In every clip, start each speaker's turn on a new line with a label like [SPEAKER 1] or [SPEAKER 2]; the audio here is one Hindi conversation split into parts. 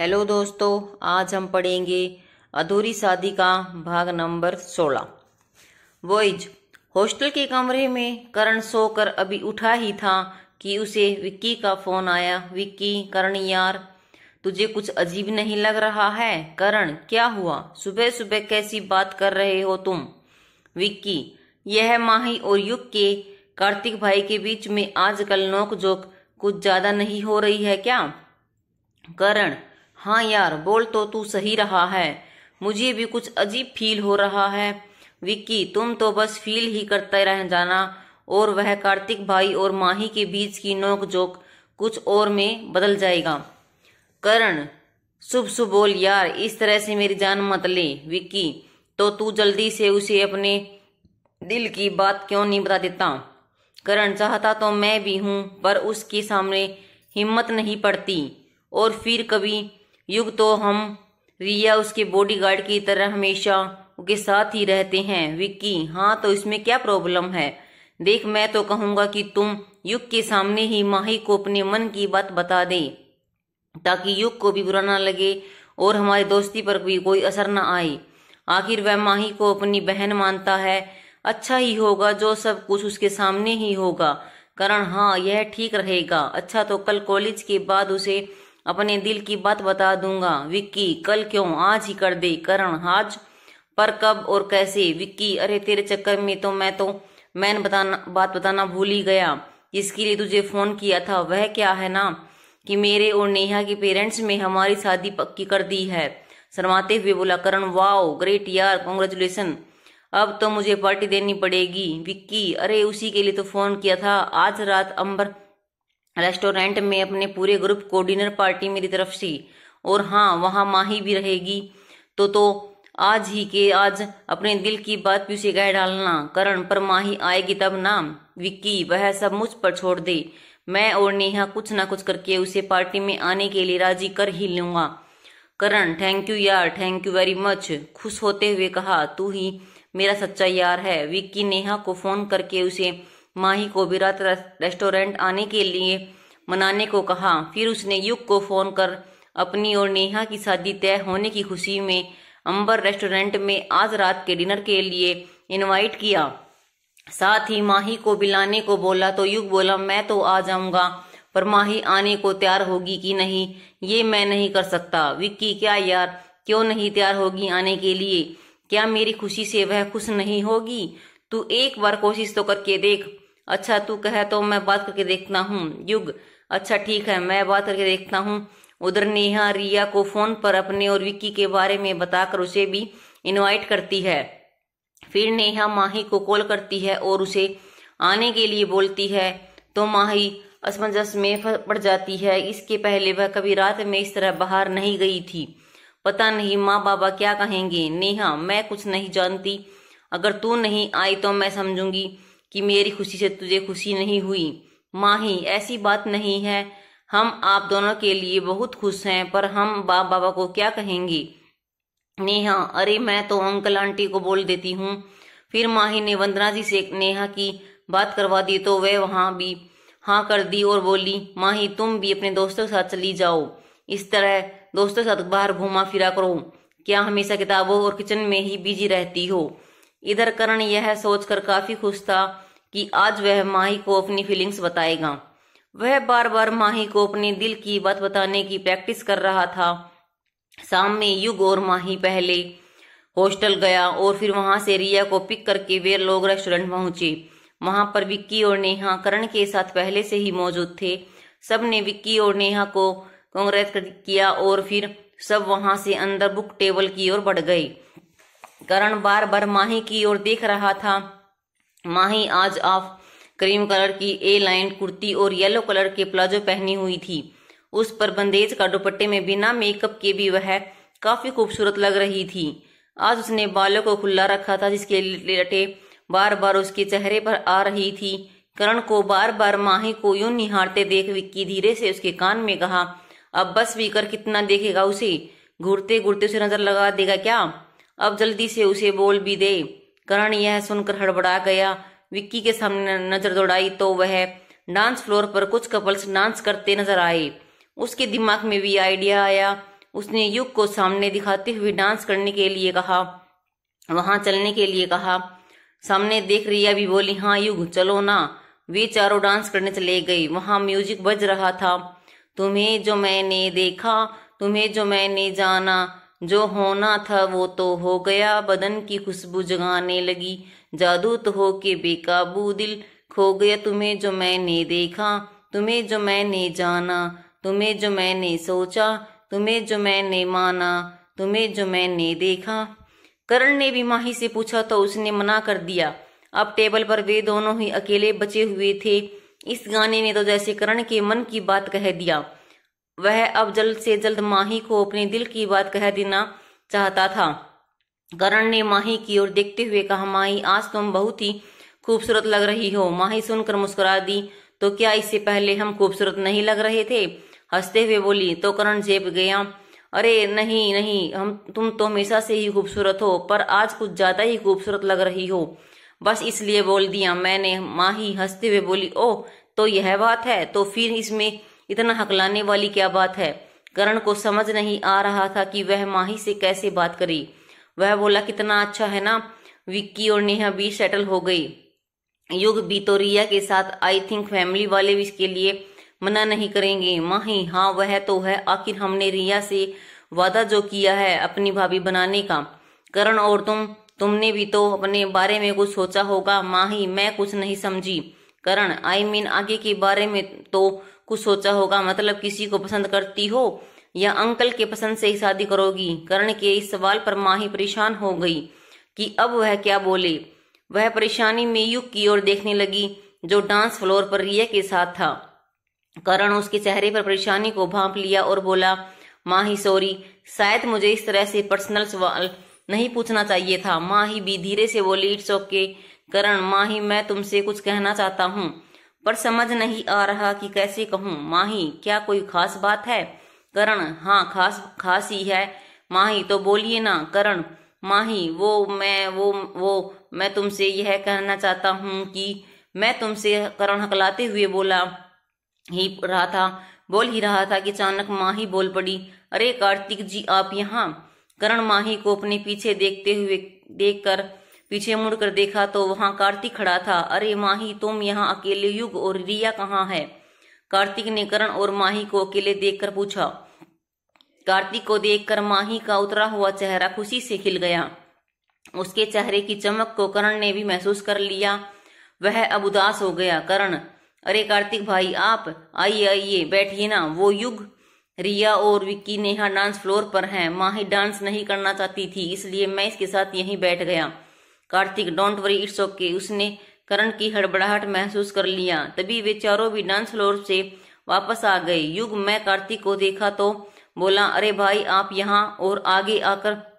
[SPEAKER 1] हेलो दोस्तों, आज हम पढ़ेंगे अधूरी शादी का भाग नंबर 16। वॉइज। हॉस्टल के कमरे में करण सोकर अभी उठा ही था कि उसे विक्की का फोन आया। विक्की, करण यार, तुझे कुछ अजीब नहीं लग रहा है? करण, क्या हुआ? सुबह सुबह कैसी बात कर रहे हो तुम? विक्की, यह माही और युग के कार्तिक भाई के बीच में आजकल नोक-झोंक कुछ ज्यादा नहीं हो रही है क्या? करण, हाँ यार, बोल तो तू सही रहा है, मुझे भी कुछ अजीब फील हो रहा है। विक्की, तुम तो बस फील ही करते रह जाना और वह कार्तिक भाई और माही के बीच की नोक-झोंक कुछ और में बदल जाएगा। करण, शुभ शुभ बोल यार, इस तरह से मेरी जान मत ले। विक्की, तो तू जल्दी से उसे अपने दिल की बात क्यों नहीं बता देता? करण, चाहता तो मैं भी हूं, पर उसके सामने हिम्मत नहीं पड़ती। और फिर कभी युग तो हम रिया उसके बॉडीगार्ड की तरह हमेशा उसके साथ ही रहते हैं। विक्की, हाँ तो इसमें क्या प्रॉब्लम है? देख, मैं तो कहूंगा कि तुम युग के सामने ही माही को अपने मन की बात बता दे, ताकि युग को भी बुरा ना लगे और हमारी दोस्ती पर भी कोई असर न आए। आखिर वह माही को अपनी बहन मानता है। अच्छा ही होगा जो सब कुछ उसके सामने ही होगा। करण, हाँ यह ठीक रहेगा। अच्छा तो कल कॉलेज के बाद उसे अपने दिल की बात बता दूंगा। विक्की, कल क्यों, आज ही कर दे। करण, आज? पर कब और कैसे? विक्की, अरे तेरे चक्कर में तो मैं बात बताना भूल ही गया। जिसके लिए तुझे फोन किया था वह क्या है ना, कि मेरे और नेहा के पेरेंट्स में हमारी शादी पक्की कर दी है। शर्माते हुए बोला करण। वाओ, ग्रेट यार, कॉन्ग्रेचुलेशन। अब तो मुझे पार्टी देनी पड़ेगी। विक्की, अरे उसी के लिए तो फोन किया था। आज रात अंबर रेस्टोरेंट में अपने पूरे ग्रुप को डिनर पार्टी मेरी तरफ से, और हाँ वहां माही भी रहेगी। तो आज ही के आज अपने दिल की बात भी उसे कह डालना। करण, पर माही आएगी तब ना। विक्की, वह सब मुझ पर छोड़ दे, मैं और नेहा कुछ ना कुछ करके उसे पार्टी में आने के लिए राजी कर ही लूंगा। करण, थैंक यू यार, थैंक यू वेरी मच। खुश होते हुए कहा, तू ही मेरा सच्चा यार है। विक्की नेहा को फोन करके उसे माही को भी रात रेस्टोरेंट आने के लिए मनाने को कहा। फिर उसने युग को फोन कर अपनी और नेहा की शादी तय होने की खुशी में अंबर रेस्टोरेंट में आज रात के डिनर के लिए इनवाइट किया। साथ ही माही को भी लाने को बोला। तो युग बोला, मैं तो आ जाऊंगा, पर माही आने को तैयार होगी कि नहीं ये मैं नहीं कर सकता। विक्की, क्या यार, क्यों नहीं तैयार होगी आने के लिए? क्या मेरी खुशी से वह खुश नहीं होगी? तू एक बार कोशिश तो करके देख। अच्छा तू कहे तो मैं बात करके देखता हूँ। युग, अच्छा ठीक है, मैं बात करके देखता हूँ। उधर नेहा रिया को फोन पर अपने और विक्की के बारे में बताकर उसे भी इनवाइट करती है। फिर नेहा माही को कॉल करती है और उसे आने के लिए बोलती है। तो माही असमंजस में पड़ जाती है। इसके पहले वह कभी रात में इस तरह बाहर नहीं गई थी। पता नहीं माँ बाबा क्या कहेंगे। नेहा, मैं कुछ नहीं जानती, अगर तू नहीं आई तो मैं समझूंगी कि मेरी खुशी से तुझे खुशी नहीं हुई। माही, ऐसी बात नहीं है, हम आप दोनों के लिए बहुत खुश हैं, पर हम बाप बाबा को क्या कहेंगे? नेहा, अरे मैं तो अंकल आंटी को बोल देती हूँ। फिर माही ने वंदना जी से नेहा की बात करवा दी, तो वे वहां भी हाँ कर दी और बोली, माही तुम भी अपने दोस्तों के साथ चली जाओ। इस तरह दोस्तों के साथ बाहर घूमा फिरा करो, क्या हमेशा किताबों और किचन में ही बिजी रहती हो? इधर करण यह सोचकर काफी खुश था कि आज वह माही को अपनी फीलिंग्स बताएगा। वह बार बार माही को अपने दिल की बात बताने की प्रैक्टिस कर रहा था। शाम में युग और माही पहले हॉस्टल गया और फिर वहां से रिया को पिक करके वे लोग रेस्टोरेंट पहुंचे। वहां पर विक्की और नेहा करण के साथ पहले से ही मौजूद थे। सब ने विक्की और नेहा को कांग्रेस किया और फिर सब वहां से अंदर बुक टेबल की ओर बढ़ गए। करण बार बार माही की ओर देख रहा था। माही आज ऑफ क्रीम कलर की ए लाइन कुर्ती और येलो कलर के प्लाजो पहनी हुई थी। उस पर बंदेज का दुपट्टे में बिना मेकअप के भी वह काफी खूबसूरत लग रही थी। आज उसने बालों को खुला रखा था, जिसके लटें बार बार उसके चेहरे पर आ रही थी। करण को बार बार माही को यूं निहारते देख विक्की धीरे से उसके कान में कहा, अब बस भी कर, कितना देखेगा उसे? घूरते घूरते उसे नजर लगा देगा क्या? अब जल्दी से उसे बोल भी दे। करण यह सुनकर हड़बड़ा गया। विक्की के सामने नजर दौड़ाई तो वह डांस फ्लोर पर कुछ कपल्स डांस करते नजर आए। उसके दिमाग में भी आइडिया आया। उसने युग को सामने दिखाते हुए डांस करने के लिए कहा, वहां चलने के लिए कहा। सामने देख रिया भी बोली, हाँ युग चलो ना। वे चारों डांस करने चले गए। वहां म्यूजिक बज रहा था। तुम्हें जो मैंने देखा, तुम्हें जो मैंने जाना, जो होना था वो तो हो गया। बदन की खुशबू जगाने लगी, जादू तो हो के बेकाबू दिल खो गया। तुम्हें जो मैंने देखा, तुम्हें जो मैंने जाना, तुम्हें जो मैंने सोचा, तुम्हें जो मैंने माना, तुम्हें जो मैंने देखा। करण ने भी माही से पूछा तो उसने मना कर दिया। अब टेबल पर वे दोनों ही अकेले बचे हुए थे। इस गाने ने तो जैसे करण के मन की बात कह दिया। वह अब जल्द से जल्द माही को अपने दिल की बात कह देना चाहता था। करण ने माही की ओर देखते हुए कहा, माही आज तुम बहुत ही खूबसूरत लग रही हो। माही सुनकर मुस्कुरा दी। तो क्या इससे पहले हम खूबसूरत नहीं लग रहे थे? हंसते हुए बोली। तो करण झेप गया। अरे नहीं नहीं, तुम तो हमेशा से ही खूबसूरत हो, पर आज कुछ ज्यादा ही खूबसूरत लग रही हो, बस इसलिए बोल दिया मैंने। माही हंसते हुए बोली, ओह तो यह बात है, तो फिर इसमें इतना हकलाने वाली क्या बात है? करण को समझ नहीं आ रहा था कि वह माही से कैसे बात करे। वह बोला, कितना अच्छा है ना, विक्की और नेहा भी सेटल हो गई। युग भी तो रिया के साथ, आई थिंक फैमिली वाले भी इसके लिए मना नहीं करेंगे। माही, हाँ वह तो है, आखिर हमने रिया से वादा जो किया है अपनी भाभी बनाने का। करण और तुमने भी तो अपने बारे में कुछ सोचा होगा। माही, मैं कुछ नहीं समझी। करण, आई मीन आगे के बारे में तो कुछ सोचा होगा, मतलब किसी को पसंद करती हो या अंकल के पसंद से ही शादी करोगी? करण के इस सवाल पर माही परेशान हो गई कि अब वह क्या बोले। वह परेशानी में युग की ओर देखने लगी जो डांस फ्लोर पर रिया के साथ था। करण उसके चेहरे पर परेशानी को भांप लिया और बोला, माही सॉरी, शायद मुझे इस तरह से पर्सनल सवाल नहीं पूछना चाहिए था। माही भी धीरे से बोली, इट्स ओके करण। माही, मैं तुमसे कुछ कहना चाहता हूँ पर समझ नहीं आ रहा कि कैसे कहूँ। माही, क्या कोई खास बात है? करण, हाँ खास ही है। माही, तो बोलिए ना। करण, माही, वो मैं तुमसे यह कहना चाहता हूँ कि मैं तुमसे। करण हकलाते हुए बोल ही रहा था कि अचानक माही बोल पड़ी, अरे कार्तिक जी आप यहाँ? करण माही को अपने पीछे देखकर पीछे मुड़कर देखा तो वहां कार्तिक खड़ा था। अरे माही, तुम यहाँ अकेले, युग और रिया कहाँ है? कार्तिक ने करण और माही को अकेले देखकर पूछा। कार्तिक को देखकर माही का उतरा हुआ चेहरा खुशी से खिल गया। उसके चेहरे की चमक को करण ने भी महसूस कर लिया। वह अब उदास हो गया। करण, अरे कार्तिक भाई आप आइए आइए बैठिए ना। वो युग, रिया और विक्की नेहा डांस फ्लोर पर हैं। माही डांस नहीं करना चाहती थी, इसलिए मैं इसके साथ यहीं बैठ गया। Kartik, don't worry, it's okay. उसने करण की हड़बड़ाहट महसूस कर लिया। तभी वे चारों भी डांस फ्लोर से वापस आ गए। युग मैं कार्तिक को देखा तो बोला, अरे भाई आप यहाँ, और आगे आकर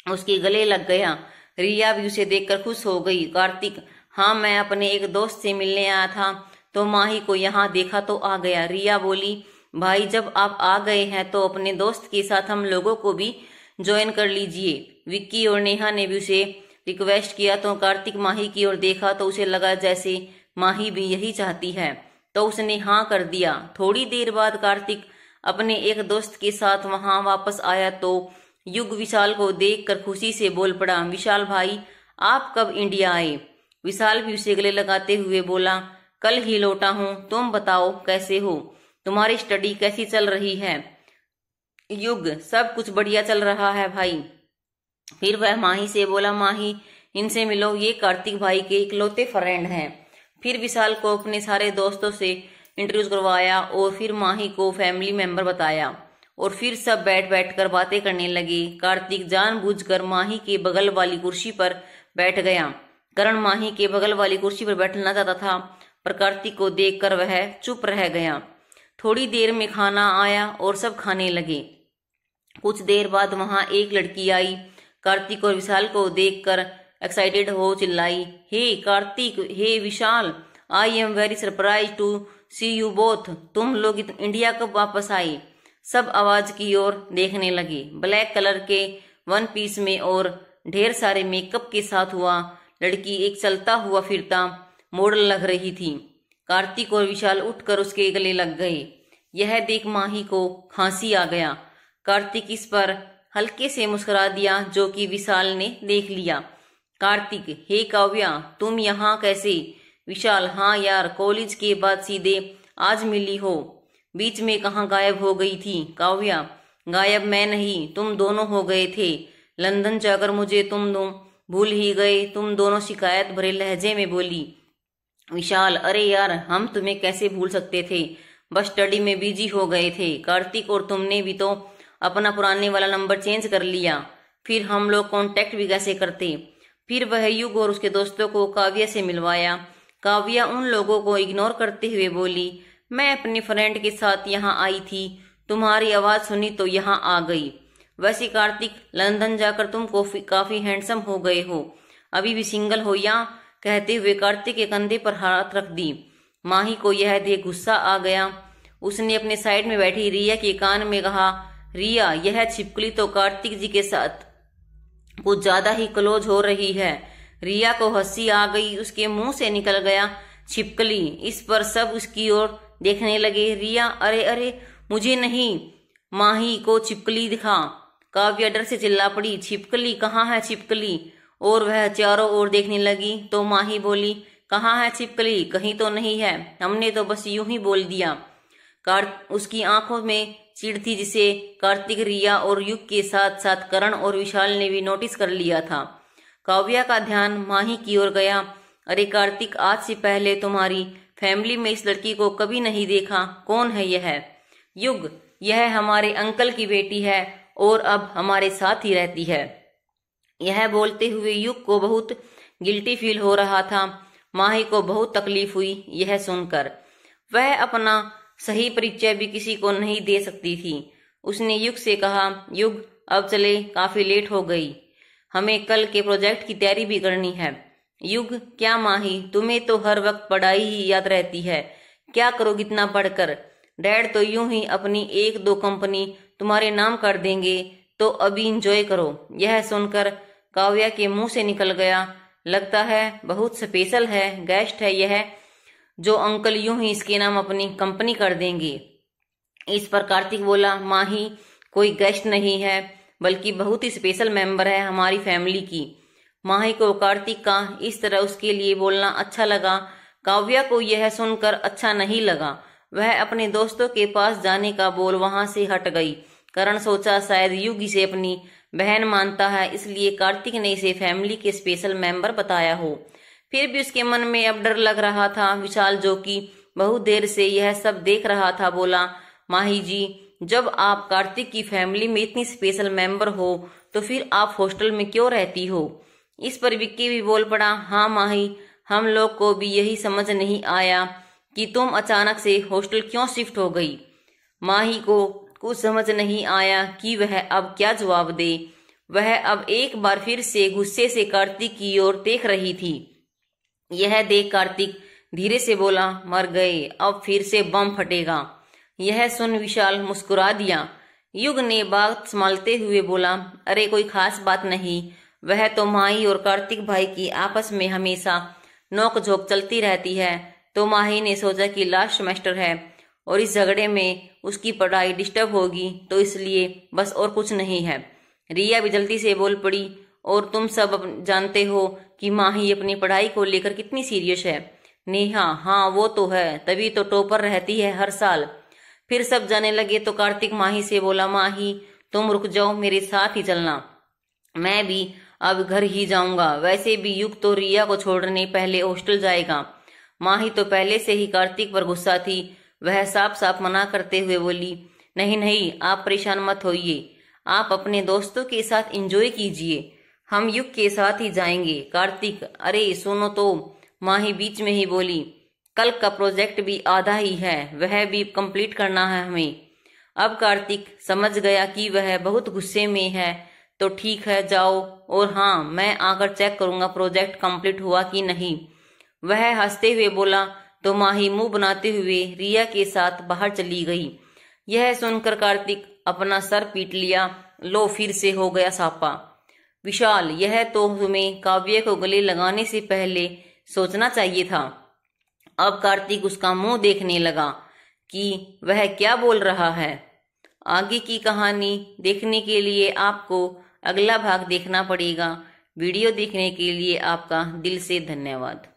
[SPEAKER 1] उसके गले लग गया। रिया भी उसे देखकर खुश हो गई। कार्तिक, हाँ मैं अपने एक दोस्त से मिलने आया था तो माही को यहाँ देखा तो आ गया। रिया बोली, भाई जब आप आ गए हैं तो अपने दोस्त के साथ हम लोगों को भी ज्वाइन कर लीजिए। विक्की और नेहा ने भी उसे रिक्वेस्ट किया तो कार्तिक माही की ओर देखा तो उसे लगा जैसे माही भी यही चाहती है, तो उसने हाँ कर दिया। थोड़ी देर बाद कार्तिक अपने एक दोस्त के साथ वहां वापस आया तो युग विशाल को देखकर खुशी से बोल पड़ा, विशाल भाई आप कब इंडिया आए? विशाल भी उसे गले लगाते हुए बोला, कल ही लौटा हूँ, तुम बताओ कैसे हो? तुम्हारी स्टडी कैसी चल रही है? युग, सब कुछ बढ़िया चल रहा है भाई। फिर वह माही से बोला, माही इनसे मिलो, ये कार्तिक भाई के इकलौते फ्रेंड हैं। फिर विशाल को अपने सारे दोस्तों से इंट्रोड्यूस करवाया और फिर माही को फैमिली मेंबर बताया और फिर सब बैठ कर बातें करने लगे। कार्तिक जानबूझकर माही के बगल वाली कुर्सी पर बैठ गया। करण माही के बगल वाली कुर्सी पर बैठना चाहता था पर कार्तिक को देखकर वह चुप रह गया। थोड़ी देर में खाना आया और सब खाने लगे। कुछ देर बाद वहां एक लड़की आई। कार्तिक और विशाल को देखकर एक्साइटेड हो चिल्लाई, hey Kartik, hey Vishal, I am very surprise to see you both. तुम लोग इंडिया कब वापस आए? सब आवाज की ओर देखने लगे। ब्लैक कलर के वन पीस में और ढेर सारे मेकअप के साथ हुआ लड़की एक चलता हुआ फिरता मॉडल लग रही थी। कार्तिक और विशाल उठकर उसके गले लग गए। यह देख माही को खांसी आ गया। कार्तिक इस पर हल्के से मुस्कुरा दिया, जो कि विशाल ने देख लिया। कार्तिक, हे काव्या, तुम यहाँ कैसे? विशाल, हाँ यार, कॉलेज के बाद सीधे आज मिली हो, बीच में कहाँ गायब हो गई थी? काव्या, गायब मैं नहीं, तुम दोनों हो गए थे। लंदन जाकर मुझे तुम दोनों भूल ही गए, तुम दोनों शिकायत भरे लहजे में बोली। विशाल, अरे यार, हम तुम्हें कैसे भूल सकते थे, बस स्टडी में बिजी हो गए थे। कार्तिक, और तुमने भी तो अपना पुराने वाला नंबर चेंज कर लिया, फिर हम लोग कांटेक्ट भी कैसे करते? फिर वह युग और उसके दोस्तों को काव्या से मिलवाया। काव्या उन लोगों को इग्नोर करते हुए बोली, मैं अपनी फ्रेंड के साथ यहाँ आई थी, तुम्हारी आवाज सुनी तो यहाँ आ गई। वैसे कार्तिक, लंदन जाकर तुम काफी हैंडसम हो गए हो, अभी भी सिंगल हो या? कहते हुए कार्तिक के कंधे पर हाथ रख दी। माही को यह देख गुस्सा आ गया। उसने अपने साइड में बैठी रिया के कान में कहा, रिया, यह छिपकली तो कार्तिक जी के साथ कुछ ज्यादा ही क्लोज हो रही है। रिया को हंसी आ गई, उसके मुंह से निकल गया, छिपकली। इस पर सब उसकी ओर देखने लगे। रिया, अरे अरे, मुझे नहीं, माही को छिपकली दिखा। काव्या डर से चिल्ला पड़ी, छिपकली कहाँ है छिपकली? और वह चारों ओर देखने लगी तो माही बोली, कहाँ है छिपकली? कहीं तो नहीं है, हमने तो बस यूं ही बोल दिया। उसकी आंखों में चिढ़ थी, जिसे कार्तिक, रिया और युग के साथ साथ करण और विशाल ने भी नोटिस कर लिया था। काव्या का ध्यान माही की ओर गया। अरे कार्तिक, आज से पहले तुम्हारी फैमिली में इस लड़की को कभी नहीं देखा, कौन है यह? युग, यह हमारे अंकल की बेटी है और अब हमारे साथ ही रहती है। यह बोलते हुए युग को बहुत गिल्टी फील हो रहा था। माही को बहुत तकलीफ हुई यह सुनकर। वह अपना सही परिचय भी किसी को नहीं दे सकती थी। उसने युग से कहा, युग, अब चले, काफी लेट हो गई, हमें कल के प्रोजेक्ट की तैयारी भी करनी है। युग, क्या माही, तुम्हें तो हर वक्त पढ़ाई ही याद रहती है, क्या करोगी इतना पढ़कर? डैड तो यूं ही अपनी 1-2 कंपनी तुम्हारे नाम कर देंगे, तो अभी इंजॉय करो। यह सुनकर काव्या के मुंह से निकल गया, लगता है बहुत स्पेशल है, गेस्ट है यह, जो अंकल यूं ही इसके नाम अपनी कंपनी कर देंगे। इस पर कार्तिक बोला, माही कोई गेस्ट नहीं है, बल्कि बहुत ही स्पेशल मेंबर है हमारी फैमिली की। माही को कार्तिक का इस तरह उसके लिए बोलना अच्छा लगा। काव्या को यह सुनकर अच्छा नहीं लगा। वह अपने दोस्तों के पास जाने का बोल वहां से हट गई। करण सोचा शायद युग इसे अपनी बहन मानता है, इसलिए कार्तिक ने इसे फैमिली के स्पेशल मेंबर बताया हो। फिर भी उसके मन में अब डर लग रहा था। विशाल, जो कि बहुत देर से यह सब देख रहा था, बोला, माही जी, जब आप कार्तिक की फैमिली में इतनी स्पेशल मेंबर हो तो फिर आप हॉस्टल में क्यों रहती हो? इस पर विक्की भी बोल पड़ा, हाँ माही, हम लोग को भी यही समझ नहीं आया कि तुम अचानक से हॉस्टल क्यों शिफ्ट हो गई। माही को कुछ समझ नहीं आया कि वह अब क्या जवाब दे। वह अब एक बार फिर से गुस्से से कार्तिक की ओर देख रही थी। यह देख कार्तिक धीरे से बोला, मर गए, अब फिर से बम फटेगा। यह सुन विशाल मुस्कुरा दिया। युग ने बात संभालते हुए बोला, अरे कोई खास बात नहीं, वह तो माही और कार्तिक भाई की आपस में हमेशा नोक-झोंक चलती रहती है। तो माही ने सोचा कि लास्ट सेमेस्टर है और इस झगड़े में उसकी पढ़ाई डिस्टर्ब होगी, तो इसलिए बस, और कुछ नहीं है। रिया भी जल्दी से बोल पड़ी, और तुम सब जानते हो कि माही अपनी पढ़ाई को लेकर कितनी सीरियस है। नेहा, हाँ वो तो है, तभी तो टॉपर रहती है हर साल। फिर सब जाने लगे तो कार्तिक माही से बोला, माही तुम रुक जाओ, मेरे साथ ही चलना, मैं भी अब घर ही जाऊंगा। वैसे भी युग तो रिया को छोड़ने पहले हॉस्टल जाएगा। माही तो पहले से ही कार्तिक पर गुस्सा थी। वह साफ साफ मना करते हुए बोली, नहीं नहीं, आप परेशान मत होइए, आप अपने दोस्तों के साथ एंजॉय कीजिए, हम युग के साथ ही जाएंगे। कार्तिक, अरे सुनो तो, माही बीच में ही बोली, कल का प्रोजेक्ट भी आधा ही है, वह भी कंप्लीट करना है हमें। अब कार्तिक समझ गया कि वह बहुत गुस्से में है। तो ठीक है, जाओ, और हाँ, मैं आकर चेक करूंगा प्रोजेक्ट कंप्लीट हुआ कि नहीं। वह हंसते हुए बोला तो माही मुंह बनाते हुए रिया के साथ बाहर चली गई। यह सुनकर कार्तिक अपना सर पीट लिया, लो फिर से हो गया सापा। विशाल, यह तो तुम्हें काव्य को गले लगाने से पहले सोचना चाहिए था। अब कार्तिक उसका मुंह देखने लगा कि वह क्या बोल रहा है। आगे की कहानी देखने के लिए आपको अगला भाग देखना पड़ेगा। वीडियो देखने के लिए आपका दिल से धन्यवाद।